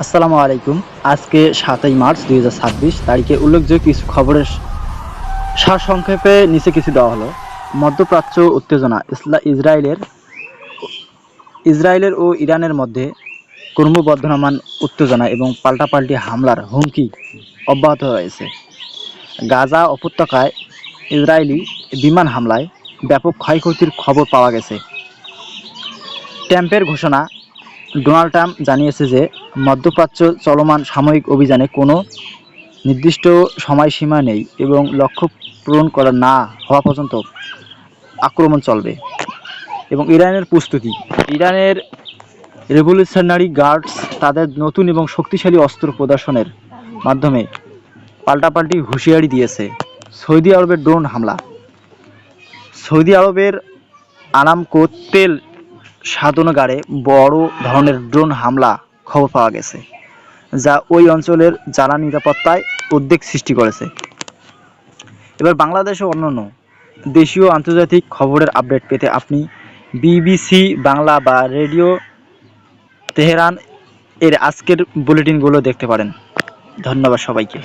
আসসালামু আলাইকুম। আজকে ৭ই মার্চ ২০২৬ তারিখে উল্লেখযোগ্য কিছু খবরের সারসংক্ষেপে নিচে কিছু দেওয়া হলো। মধ্যপ্রাচ্য উত্তেজনা, ইসরায়েলের ও ইরানের মধ্যে ক্রমবর্ধমান উত্তেজনা এবং পাল্টাপাল্টি হামলার হুমকি অব্যাহত রয়েছে। গাজা উপত্যকায় ইসরায়েলি বিমান হামলায় ব্যাপক ক্ষয়ক্ষতির খবর পাওয়া গেছে। ট্রাম্পের ঘোষণা, ডোনাল্ড ট্রাম্প জানিয়েছে যে মধ্যপ্রাচ্য চলমান সামরিক অভিযানে কোনো নির্দিষ্ট সময়সীমা নেই এবং লক্ষ্য পূরণ করা না হওয়া পর্যন্ত আক্রমণ চলবে। এবং ইরানের প্রস্তুতি, ইরানের রেভলিউশনারি গার্ডস তাদের নতুন এবং শক্তিশালী অস্ত্র প্রদর্শনের মাধ্যমে পাল্টাপাল্টি হুঁশিয়ারি দিয়েছে। সৌদি আরবের ড্রোন হামলা, সৌদি আরবের আরামকো তেল সাধনাগারে বড় ধরনের ড্রোন হামলা খবর পাওয়া গেছে, যা ওই অঞ্চলের জ্বালানি নিরাপত্তায় উদ্বেগ সৃষ্টি করেছে। এবার বাংলাদেশ ও অন্যান্য দেশীয় আন্তর্জাতিক খবরের আপডেট পেতে আপনি বিবিসি বাংলা বা রেডিও তেহরান এর আজকের বুলেটিনগুলো দেখতে পারেন। ধন্যবাদ সবাইকে।